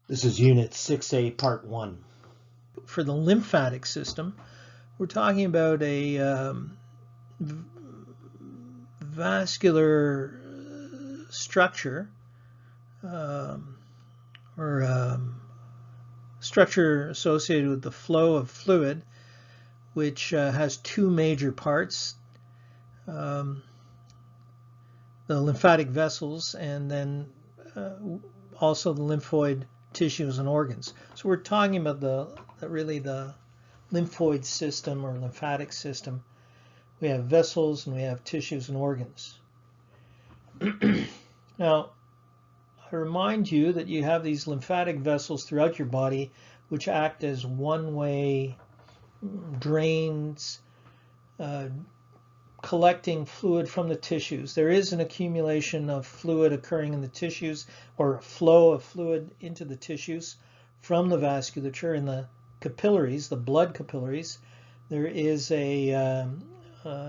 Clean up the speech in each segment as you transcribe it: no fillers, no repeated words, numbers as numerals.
This is Unit 6A, Part 1. For the lymphatic system, we're talking about a vascular structure structure associated with the flow of fluid, which has two major parts, the lymphatic vessels and then also the lymphoid tissues and organs. So we're talking about the lymphoid system or lymphatic system. We have vessels and we have tissues and organs. Now, I remind you that you have these lymphatic vessels throughout your body which act as one-way drains, collecting fluid from the tissues. There is an accumulation of fluid occurring in the tissues, or a flow of fluid into the tissues from the vasculature in the capillaries, the blood capillaries. There is a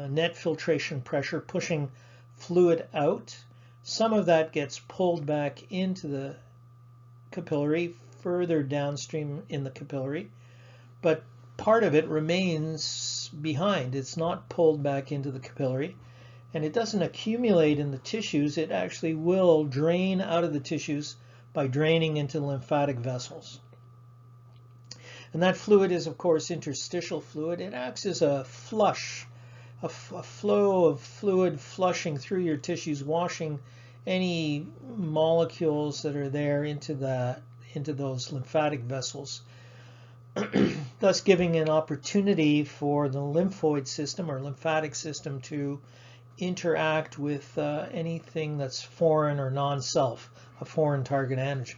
net filtration pressure pushing fluid out. Some of that gets pulled back into the capillary, further downstream in the capillary, but part of it remains behind. It's not pulled back into the capillary, and it doesn't accumulate in the tissues. It actually will drain out of the tissues by draining into lymphatic vessels. And that fluid is, of course, interstitial fluid. It acts as a flush, a flow of fluid flushing through your tissues, washing any molecules that are there into those lymphatic vessels, thus giving an opportunity for the lymphoid system or lymphatic system to interact with anything that's foreign or non-self, a foreign target antigen.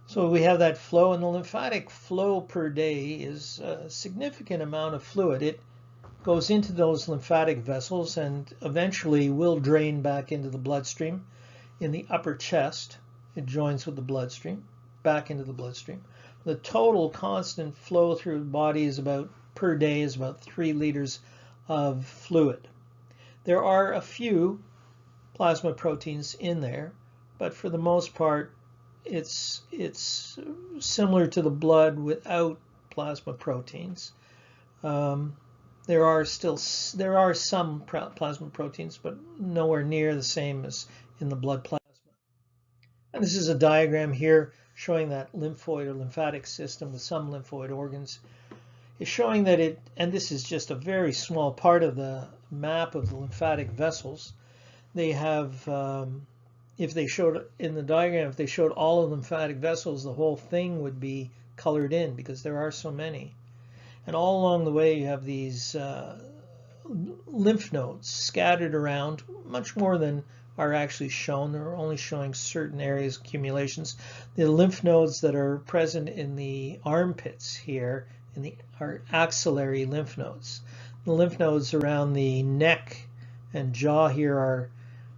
So we have that flow, and the lymphatic flow per day is a significant amount of fluid. It goes into those lymphatic vessels and eventually will drain back into the bloodstream in the upper chest. It joins with the bloodstream, back into the bloodstream. The total constant flow through the body per day is about 3 liters of fluid. There are a few plasma proteins in there, but for the most part, it's similar to the blood without plasma proteins. There are some plasma proteins, but nowhere near the same as in the blood plasma. And this is a diagram here showing that lymphoid or lymphatic system with some lymphoid organs. It's showing that and this is just a very small part of the map of the lymphatic vessels. They have, if they showed in the diagram, if they showed all of the lymphatic vessels, the whole thing would be colored in because there are so many. And all along the way you have these lymph nodes scattered around, much more than are actually shown. They're only showing certain areas, accumulations. The lymph nodes that are present in the armpits here are axillary lymph nodes. The lymph nodes around the neck and jaw here are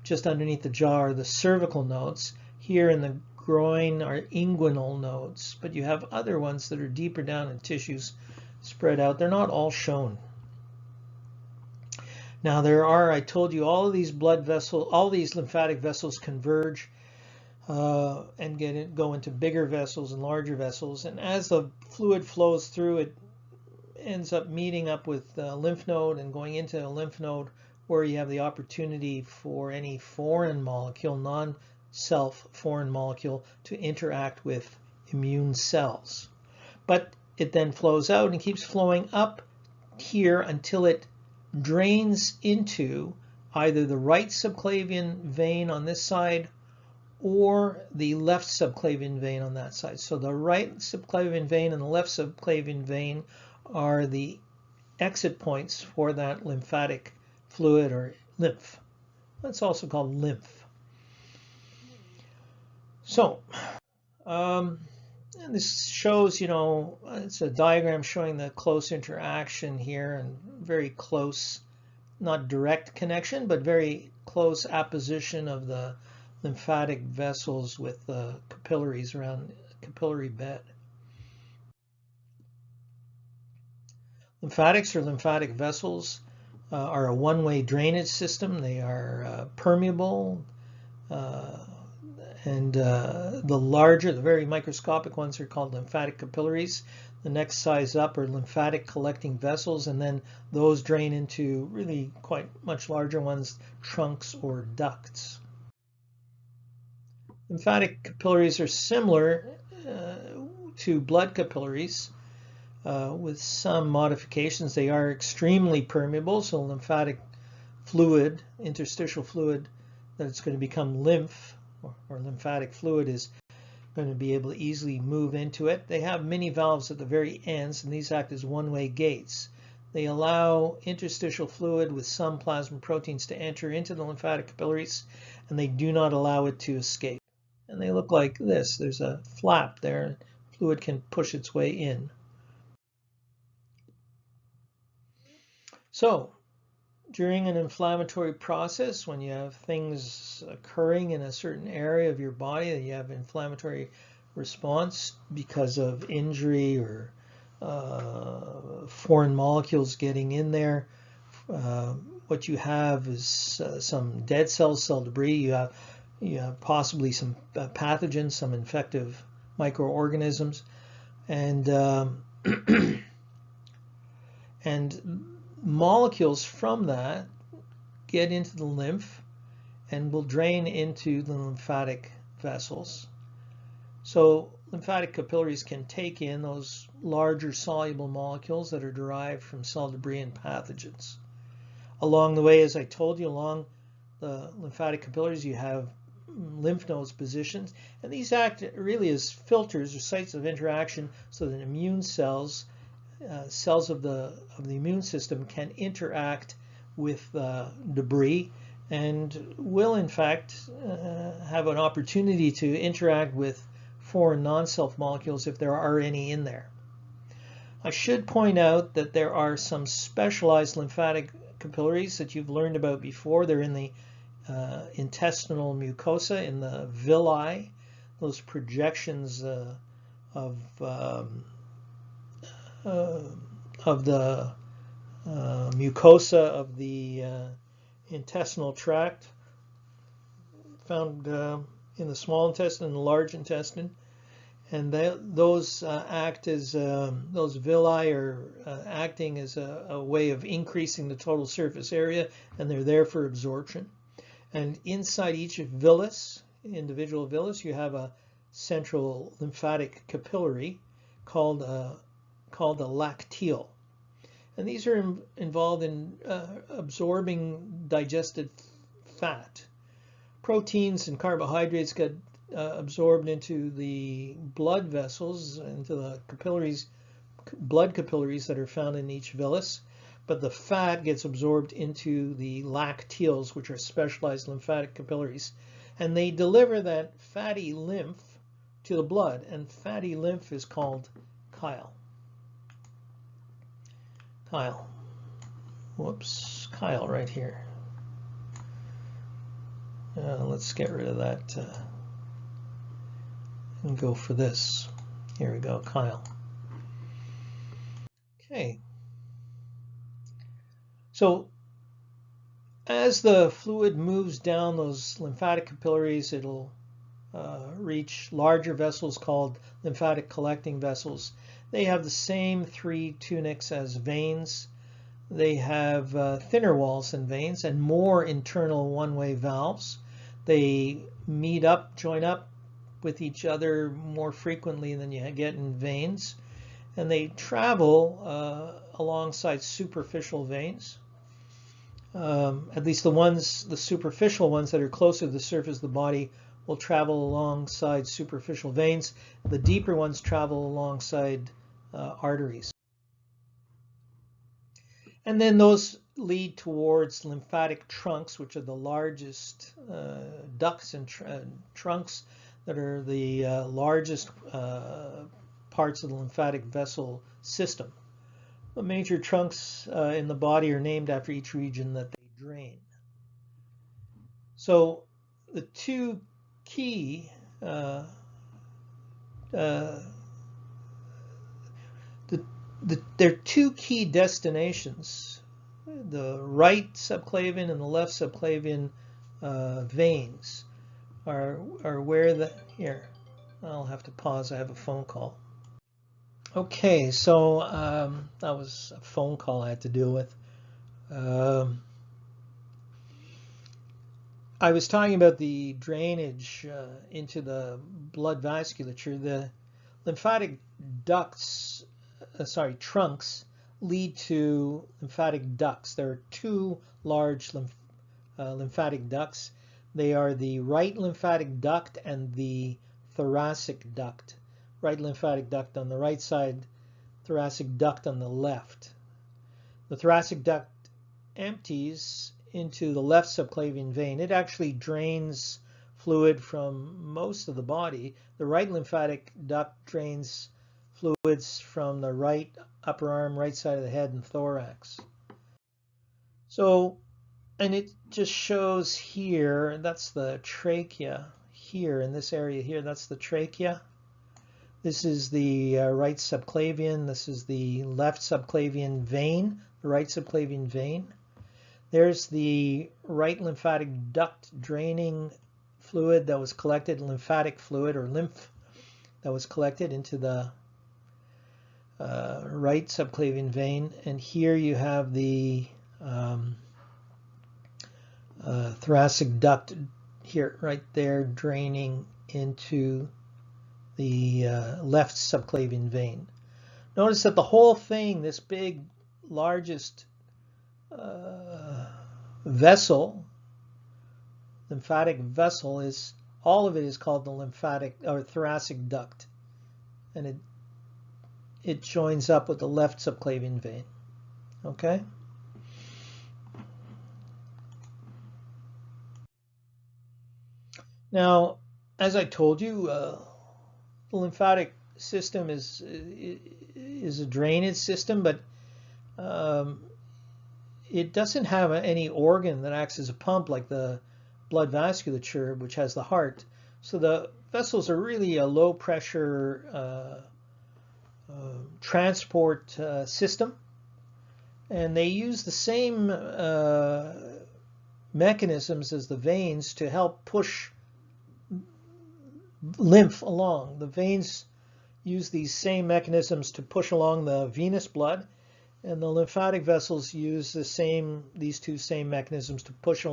just underneath the jaw are the cervical nodes. Here in the groin are inguinal nodes, but you have other ones that are deeper down in tissues spread out. They're not all shown. Now I told you, all of these all these lymphatic vessels converge and go into bigger vessels and larger vessels. And as the fluid flows through, it ends up meeting up with the lymph node and going into a lymph node where you have the opportunity for any foreign molecule, non-self foreign molecule, to interact with immune cells. But it then flows out and keeps flowing up here until it drains into either the right subclavian vein on this side or the left subclavian vein on that side. So the right subclavian vein and the left subclavian vein are the exit points for that lymphatic fluid or lymph. That's also called lymph. So, and this shows, it's a diagram showing the close interaction here and very close, not direct connection, but very close apposition of the lymphatic vessels with the capillaries around the capillary bed. Lymphatics or lymphatic vessels are a one-way drainage system. They are permeable, And the larger, the very microscopic ones are called lymphatic capillaries. The next size up are lymphatic collecting vessels, and then those drain into really quite much larger ones, trunks or ducts. Lymphatic capillaries are similar to blood capillaries with some modifications. They are extremely permeable, so lymphatic fluid, interstitial fluid, that's going to become lymph or lymphatic fluid is going to be able to easily move into it. They have mini valves at the very ends, and these act as one-way gates. They allow interstitial fluid with some plasma proteins to enter into the lymphatic capillaries, and they do not allow it to escape. And they look like this. There's a flap there. Fluid can push its way in. So, during an inflammatory process, when you have things occurring in a certain area of your body, that you have inflammatory response because of injury or foreign molecules getting in there, what you have is some dead cells, cell debris. You have possibly some pathogens, some infective microorganisms, and and molecules from that get into the lymph and will drain into the lymphatic vessels. So lymphatic capillaries can take in those larger soluble molecules that are derived from cell debris and pathogens. Along the way, as I told you, along the lymphatic capillaries, you have lymph nodes positioned, and these act really as filters or sites of interaction so that immune cells, cells of the immune system, can interact with debris and will in fact have an opportunity to interact with foreign non-self molecules if there are any in there. I should point out that there are some specialized lymphatic capillaries that you've learned about before. They're in the intestinal mucosa, in the villi, those projections of the mucosa of the intestinal tract, found in the small intestine and the large intestine, and those act as those villi are acting as a way of increasing the total surface area, and they're there for absorption. And inside each villus, individual villus, you have a central lymphatic capillary called a lacteal. And these are involved in absorbing digested fat. Proteins and carbohydrates get absorbed into the blood vessels, into the capillaries, blood capillaries that are found in each villus. But the fat gets absorbed into the lacteals, which are specialized lymphatic capillaries. And they deliver that fatty lymph to the blood, and fatty lymph is called chyle. Chyle. Whoops, chyle right here. Let's get rid of that and go for this. Here we go, chyle. Okay. So as the fluid moves down those lymphatic capillaries, it'll reach larger vessels called lymphatic collecting vessels. They have the same three tunics as veins. They have thinner walls than veins and more internal one-way valves. They meet up, join up with each other more frequently than you get in veins. And they travel alongside superficial veins. At least the superficial ones that are closer to the surface of the body will travel alongside superficial veins. The deeper ones travel alongside arteries. And then those lead towards lymphatic trunks, which are the largest ducts and trunks that are the largest parts of the lymphatic vessel system. The major trunks in the body are named after each region that they drain. So the two key there are two key destinations, the right subclavian and the left subclavian veins, are where the, here, I'll have to pause, I have a phone call. Okay, so that was a phone call I had to deal with. I was talking about the drainage into the blood vasculature. The lymphatic ducts, trunks, lead to lymphatic ducts. There are two large lymphatic ducts. They are the right lymphatic duct and the thoracic duct. Right lymphatic duct on the right side, thoracic duct on the left. The thoracic duct empties into the left subclavian vein. It actually drains fluid from most of the body. The right lymphatic duct drains fluids from the right upper arm, right side of the head, and thorax. So, and it just shows here, that's the trachea here, in this area here, that's the trachea. This is the right subclavian, this is the left subclavian vein, the right subclavian vein. There's the right lymphatic duct draining fluid that was collected, lymphatic fluid or lymph that was collected into the right subclavian vein. And here you have the thoracic duct here, right there, draining into the left subclavian vein. Notice that the whole thing, this big, largest vessel, lymphatic vessel, is all of it is called the lymphatic or thoracic duct, and it joins up with the left subclavian vein. Okay. Now, as I told you, the lymphatic system is a drainage system, but it doesn't have any organ that acts as a pump like the blood vasculature, which has the heart. So the vessels are really a low pressure transport system, and they use the same mechanisms as the veins to help push lymph along. The veins use these same mechanisms to push along the venous blood, and the lymphatic vessels use these two same mechanisms to push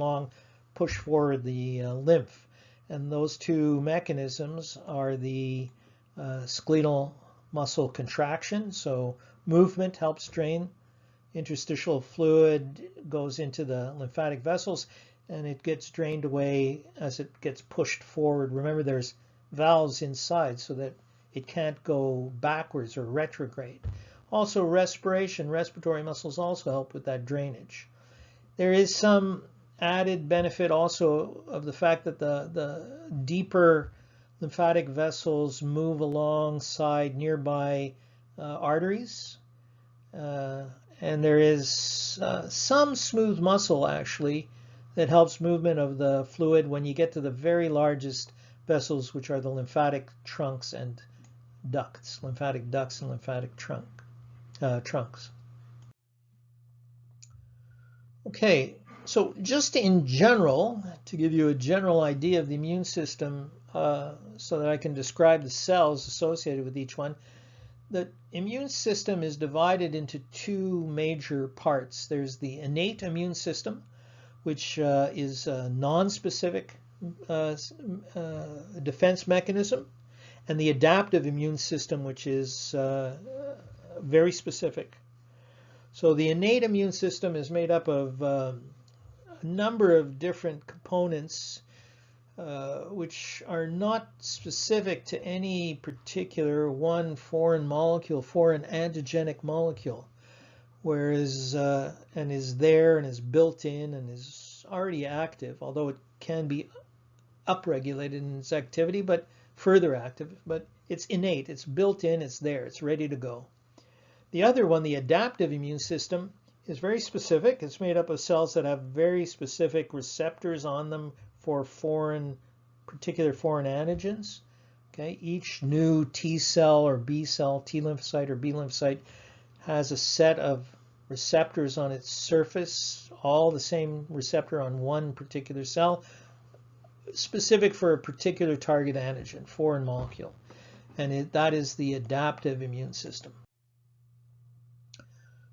forward the lymph. And those two mechanisms are the skeletal muscle contraction, so movement helps drain. Interstitial fluid goes into the lymphatic vessels, and it gets drained away as it gets pushed forward. Remember, there's valves inside so that it can't go backwards or retrograde. Also, respiratory muscles also help with that drainage. There is some added benefit also of the fact that the deeper lymphatic vessels move alongside nearby arteries, and there is some smooth muscle actually that helps movement of the fluid when you get to the very largest vessels, which are the lymphatic trunks and ducts, lymphatic ducts and lymphatic trunks. Okay, so just in general, to give you a general idea of the immune system, so that I can describe the cells associated with each one, the immune system is divided into two major parts. There's the innate immune system, which is a non-specific defense mechanism, and the adaptive immune system, which is very specific. So the innate immune system is made up of a number of different components which are not specific to any particular one foreign antigenic molecule, whereas and is there and is built in and is already active, although it can be upregulated in its activity, but further active, but it's innate, it's built in, it's there, it's ready to go. The other one, the adaptive immune system, is very specific. It's made up of cells that have very specific receptors on them for particular foreign antigens. Okay, each new T cell or B cell, T lymphocyte or B lymphocyte, has a set of receptors on its surface, all the same receptor on one particular cell, specific for a particular target antigen, foreign molecule, and that is the adaptive immune system.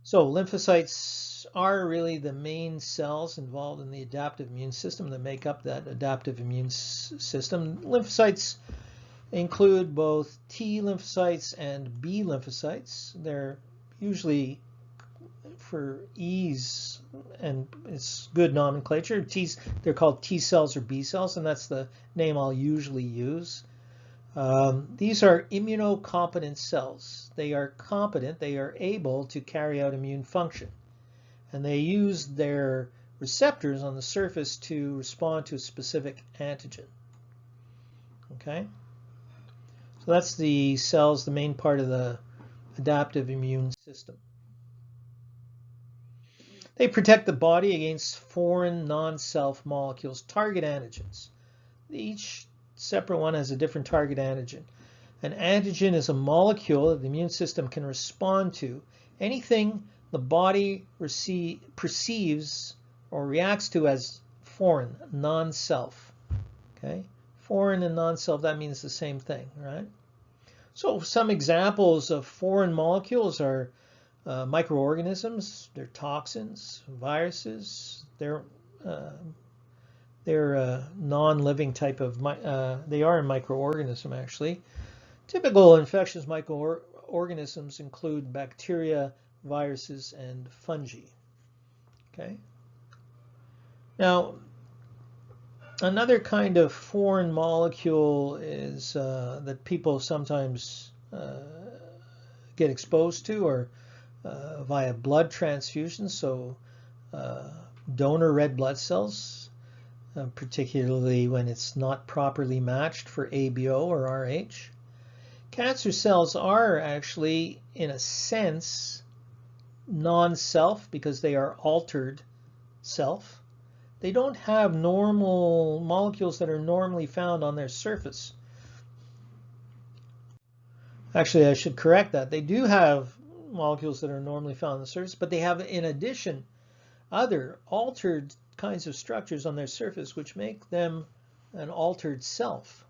So lymphocytes are really the main cells involved in the adaptive immune system that make up that adaptive immune system. Lymphocytes include both T lymphocytes and B lymphocytes. They're usually, for ease and it's good nomenclature, they're called T cells or B cells, and that's the name I'll usually use. These are immunocompetent cells. They are competent, they are able to carry out immune function, and they use their receptors on the surface to respond to a specific antigen. Okay, so that's the cells, the main part of the adaptive immune system. They protect the body against foreign non-self molecules, target antigens. Each separate one has a different target antigen. An antigen is a molecule that the immune system can respond to. Anything the body perceives or reacts to as foreign, non-self. Okay? Foreign and non-self, that means the same thing, right? So some examples of foreign molecules are microorganisms, they're toxins, viruses, they're non-living type of, they are a microorganism actually. Typical infectious microorganisms include bacteria, viruses, and fungi. Okay. Now, another kind of foreign molecule is that people sometimes get exposed to, or via blood transfusions, so donor red blood cells, particularly when it's not properly matched for ABO or RH. Cancer cells are actually, in a sense, non-self because they are altered self. They don't have normal molecules that are normally found on their surface. Actually, I should correct that. They do have molecules that are normally found on the surface, but they have, in addition, other altered kinds of structures on their surface which make them an altered self.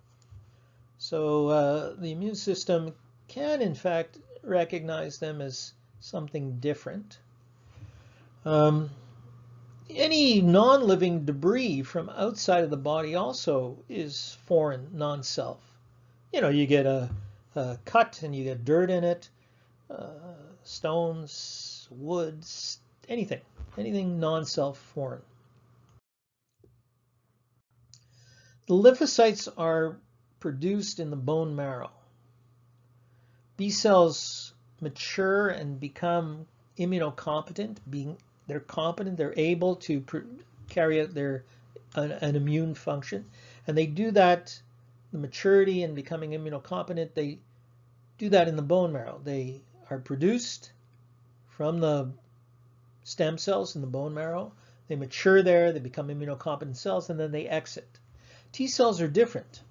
So the immune system can, in fact, recognize them as something different. Any non-living debris from outside of the body also is foreign, non-self. You know, you get a cut and you get dirt in it, stones, woods, anything non-self foreign. The lymphocytes are produced in the bone marrow. B cells mature and become immunocompetent, they're competent, they're able to carry out an immune function, and they do that, the maturity and becoming immunocompetent, they do that in the bone marrow. They are produced from the stem cells in the bone marrow. They mature there, they become immunocompetent cells, and then they exit. T cells are different.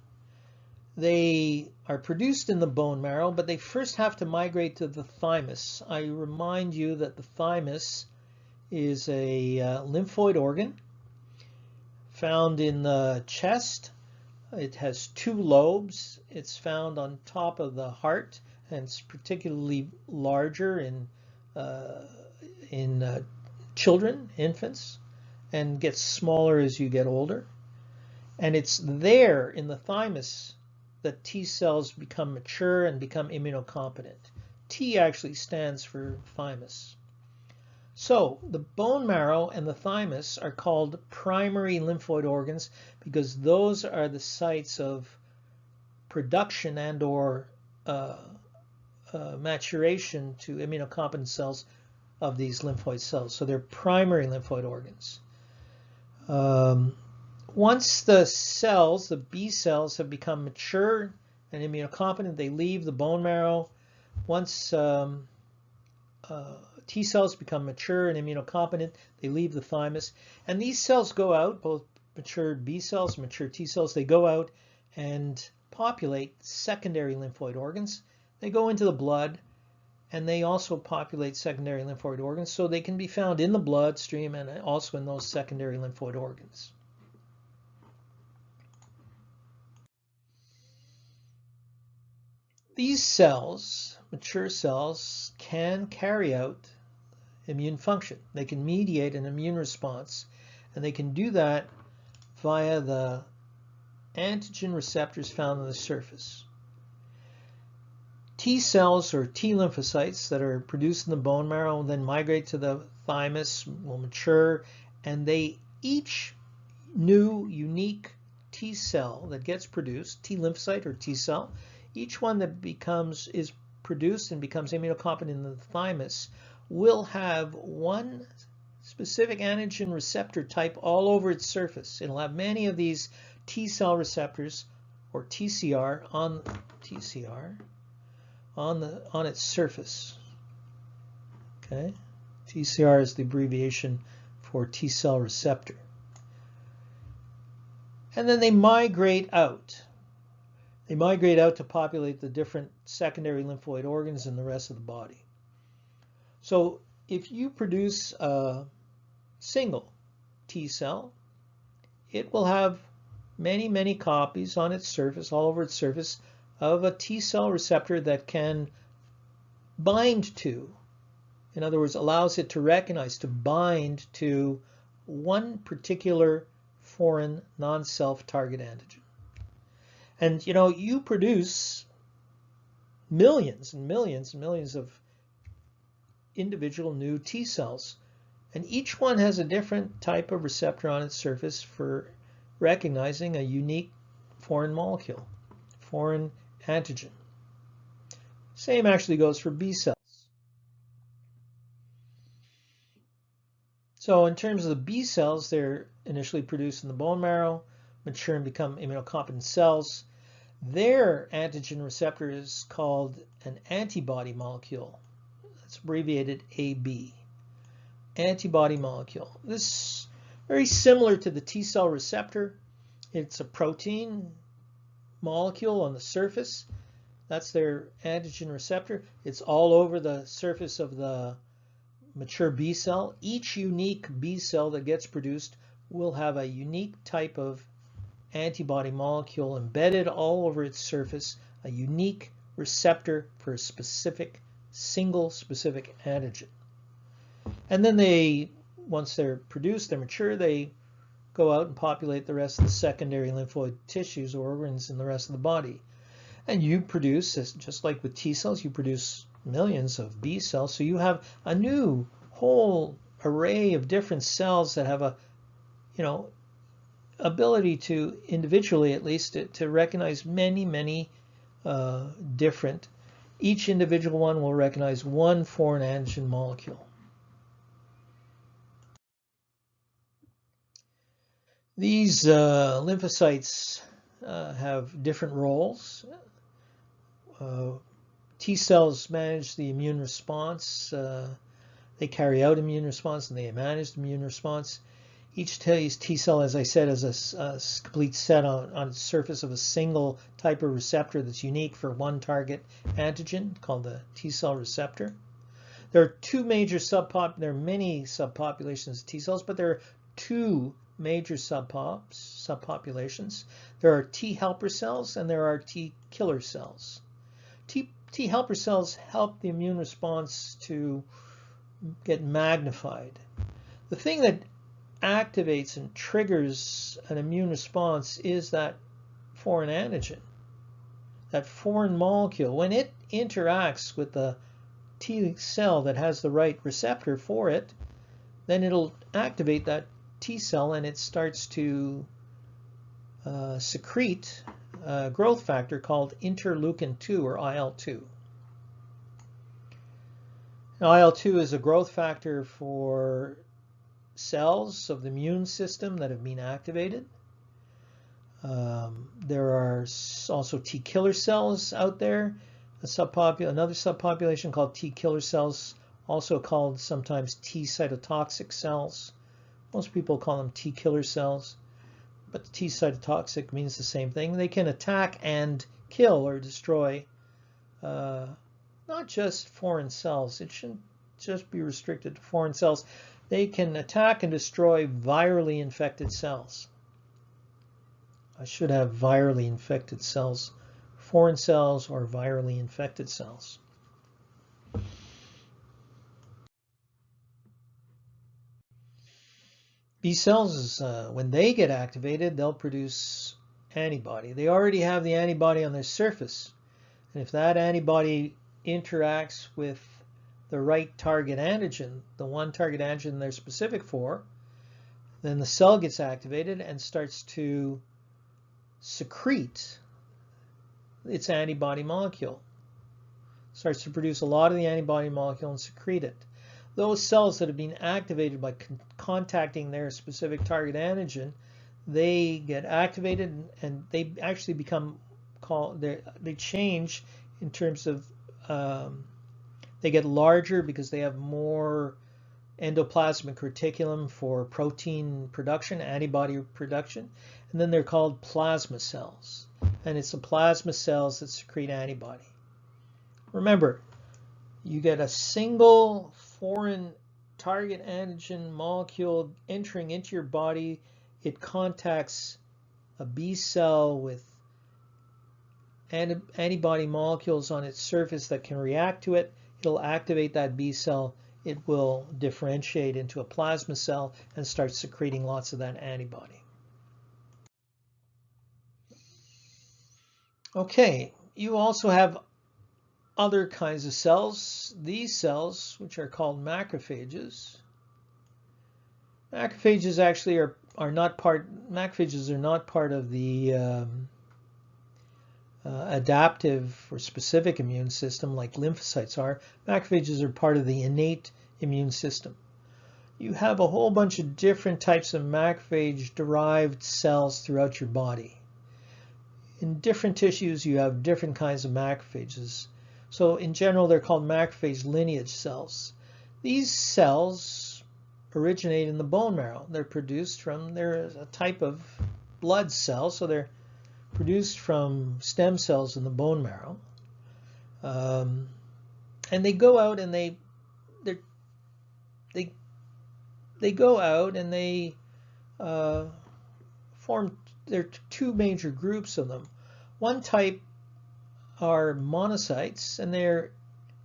They are produced in the bone marrow, but they first have to migrate to the thymus. I remind you that the thymus is a lymphoid organ found in the chest. It has 2 lobes. It's found on top of the heart, and it's particularly larger in children, infants, and gets smaller as you get older. And it's there in the thymus that T cells become mature and become immunocompetent. T actually stands for thymus. So the bone marrow and the thymus are called primary lymphoid organs because those are the sites of production and or maturation to immunocompetent cells of these lymphoid cells. So they're primary lymphoid organs. Once the cells, the B cells, have become mature and immunocompetent, they leave the bone marrow. Once T cells become mature and immunocompetent, they leave the thymus. And these cells go out, both mature B cells, mature T cells, they go out and populate secondary lymphoid organs. They go into the blood, and they also populate secondary lymphoid organs, so they can be found in the bloodstream and also in those secondary lymphoid organs. These cells, mature cells, can carry out immune function. They can mediate an immune response, and they can do that via the antigen receptors found on the surface. T cells or T lymphocytes that are produced in the bone marrow will then migrate to the thymus, will mature, and they each new unique T cell that gets produced, T lymphocyte or T cell, each one that is produced and becomes immunocompetent in the thymus will have one specific antigen receptor type all over its surface. It'll have many of these T cell receptors or TCR on its surface. Okay, TCR is the abbreviation for T cell receptor. And then they migrate out. They migrate out to populate the different secondary lymphoid organs in the rest of the body. So if you produce a single T cell, it will have many, many copies on its surface, all over its surface, of a T cell receptor that can bind to, in other words, allows it to recognize, to bind to one particular foreign non-self target antigen. And you produce millions and millions and millions of individual new T cells, and each one has a different type of receptor on its surface for recognizing a unique foreign molecule, foreign antigen. Same actually goes for B cells. So in terms of the B cells, they're initially produced in the bone marrow, mature and become immunocompetent cells. Their antigen receptor is called an antibody molecule. It's abbreviated AB. Antibody molecule. This is very similar to the T cell receptor. It's a protein molecule on the surface. That's their antigen receptor. It's all over the surface of the mature B cell. Each unique B cell that gets produced will have a unique type of antibody molecule embedded all over its surface, a unique receptor for a specific, single specific antigen. And then once they're produced, they're mature, they go out and populate the rest of the secondary lymphoid tissues or organs in the rest of the body. And you produce, just like with T cells, you produce millions of B cells. So you have a new whole array of different cells that have a, ability to individually, at least, to recognize many, many different. Each individual one will recognize one foreign antigen molecule. These lymphocytes have different roles. T cells manage the immune response. They carry out immune response and they manage the immune response. Each T cell, as I said, is a complete set on its surface of a single type of receptor that's unique for one target antigen called the T cell receptor. There are there are many subpopulations of T cells, but there are two major subpopulations. There are T helper cells and there are T killer cells. T helper cells help the immune response to get magnified. The thing that activates and triggers an immune response is that foreign antigen, that foreign molecule. When it interacts with the T cell that has the right receptor for it, then it'll activate that T cell and it starts to secrete a growth factor called interleukin-2 or IL-2. Now, IL-2 is a growth factor for cells of the immune system that have been activated. There are also T killer cells out there, another subpopulation called T killer cells, also called sometimes T cytotoxic cells. Most people call them T killer cells, but T cytotoxic means the same thing. They can attack and kill or destroy not just foreign cells. It shouldn't just be restricted to foreign cells. They can attack and destroy virally infected cells. I should have virally infected cells foreign cells or virally infected cells. B cells, when they get activated, they'll produce antibody. They already have the antibody on their surface. And if that antibody interacts with the right target antigen, the one target antigen they're specific for, then the cell gets activated and starts to secrete its antibody molecule. Starts to produce a lot of the antibody molecule and secrete it. Those cells that have been activated by contacting their specific target antigen, they get activated and they actually become they change in terms of they get larger because they have more endoplasmic reticulum for protein production, antibody production, and then they're called plasma cells. And it's the plasma cells that secrete antibody. Remember, you get a single foreign target antigen molecule entering into your body. It contacts a B cell with antibody molecules on its surface that can react to it. It'll activate that B cell. It will differentiate into a plasma cell and start secreting lots of that antibody. Okay, you also have other kinds of cells. These cells, which are called macrophages. Macrophages actually are not part of the adaptive or specific immune system like lymphocytes are. Macrophages are part of the innate immune system. You have a whole bunch of different types of macrophage-derived cells throughout your body. In different tissues, you have different kinds of macrophages. So in general, they're called macrophage lineage cells. These cells originate in the bone marrow. They're a type of blood cell, so they're produced from stem cells in the bone marrow. And they go out and they go out and they form, there are two major groups of them. One type are monocytes, and they're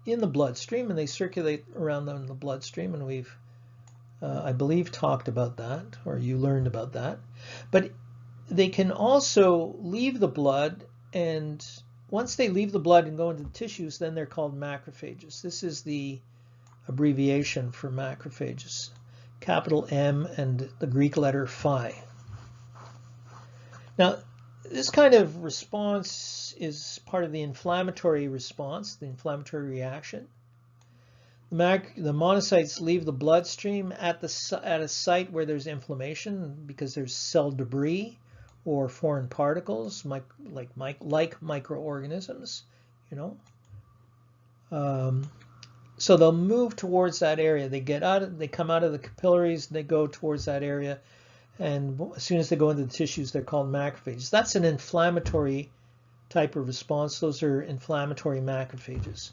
in the bloodstream and they circulate around in the bloodstream, and we've I believe talked about that, or you learned about that. But they can also leave the blood, and once they leave the blood and go into the tissues, then they're called macrophages. This is the abbreviation for macrophages, capital M and the Greek letter phi. Now, this kind of response is part of the inflammatory response, the inflammatory reaction. The monocytes leave the bloodstream at a site where there's inflammation because there's cell debris or foreign particles, like microorganisms, So they'll move towards that area. They come out of the capillaries, and they go towards that area. And as soon as they go into the tissues, they're called macrophages. That's an inflammatory type of response. Those are inflammatory macrophages.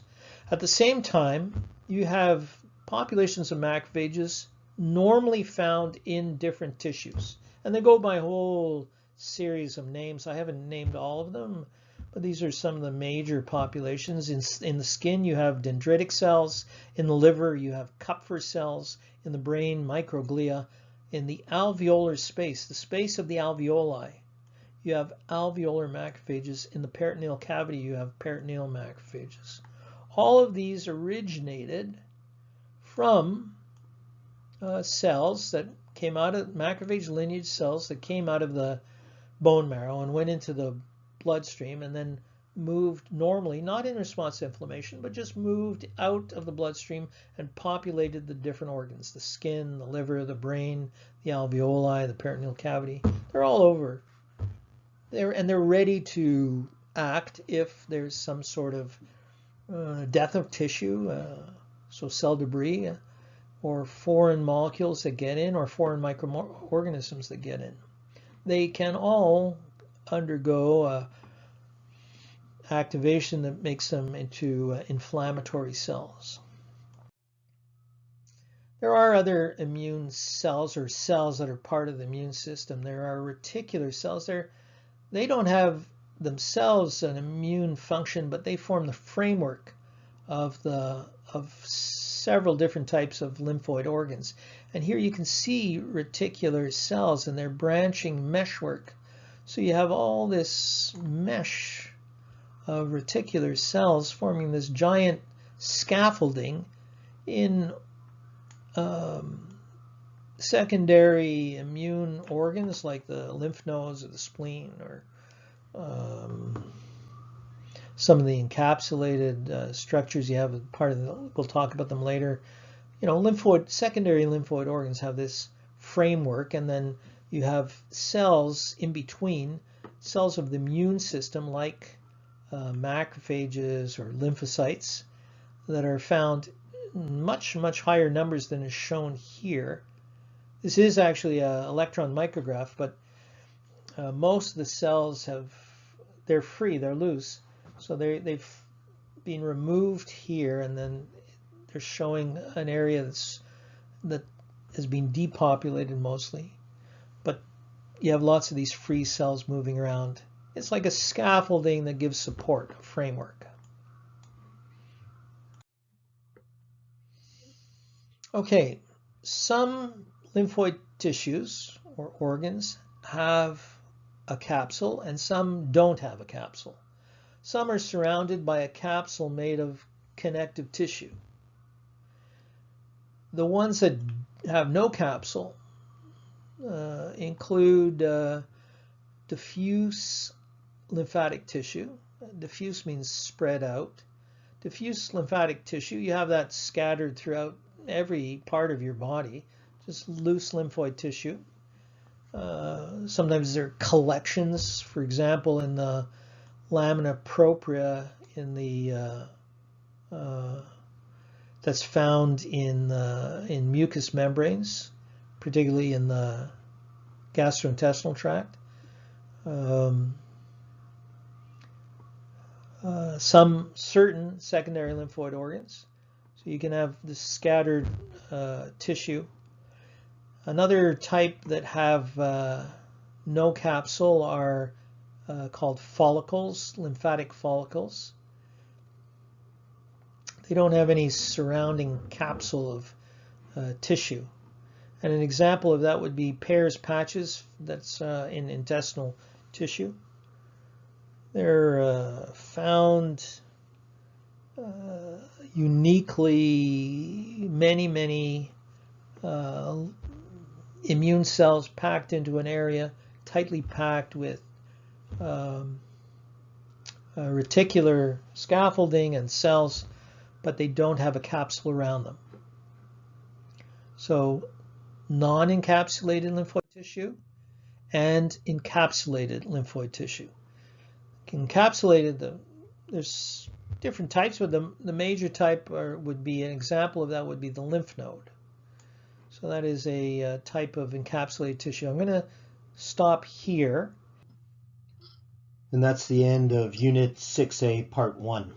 At the same time, you have populations of macrophages normally found in different tissues. And they go by a whole series of names. I haven't named all of them, but these are some of the major populations. In the skin, you have dendritic cells. In the liver, you have Kupffer cells. In the brain, microglia. In the alveolar space, the space of the alveoli, you have alveolar macrophages. In the peritoneal cavity, you have peritoneal macrophages. All of these originated from cells that came out of macrophage lineage cells that came out of the bone marrow and went into the bloodstream and then moved normally, not in response to inflammation, but just moved out of the bloodstream and populated the different organs, the skin, the liver, the brain, the alveoli, the peritoneal cavity. They're all over. They're ready to act if there's some sort of death of tissue, so cell debris, or foreign molecules that get in, or foreign microorganisms that get in. They can all undergo activation that makes them into inflammatory cells. There are other immune cells, or cells that are part of the immune system. There are reticular cells. They don't have themselves an immune function, but they form the framework of several different types of lymphoid organs. And here you can see reticular cells and their branching meshwork. So you have all this mesh of reticular cells forming this giant scaffolding in secondary immune organs like the lymph nodes or the spleen, or some of the encapsulated structures you have. Part of we'll talk about them later. Secondary lymphoid organs have this framework, and then you have cells in between, cells of the immune system like macrophages or lymphocytes that are found in much higher numbers than is shown here. This is actually an electron micrograph, but most of the cells they're free, they're loose, so they've been removed here, and then they're showing an area that has been depopulated mostly, but you have lots of these free cells moving around. It's like a scaffolding that gives support, a framework. Okay, some lymphoid tissues or organs have a capsule and some don't have a capsule. Some are surrounded by a capsule made of connective tissue. The ones that have no capsule include diffuse lymphatic tissue. Diffuse means spread out. Diffuse lymphatic tissue, you have that scattered throughout every part of your body, just loose lymphoid tissue. Sometimes there are collections, for example, in the lamina propria in the that's found in mucous membranes, particularly in the gastrointestinal tract. Some certain secondary lymphoid organs, so you can have this scattered tissue. Another type that have no capsule are called follicles, lymphatic follicles. They don't have any surrounding capsule of tissue. And an example of that would be Peyer's patches, that's in intestinal tissue. They're found uniquely, many immune cells packed into an area, tightly packed with reticular scaffolding and cells, but they don't have a capsule around them. So non-encapsulated lymphoid tissue and encapsulated lymphoid tissue. Encapsulated, there's different types, but the major type would be, an example of that would be the lymph node. So that is a type of encapsulated tissue. I'm going to stop here. And that's the end of Unit 6A, Part 1.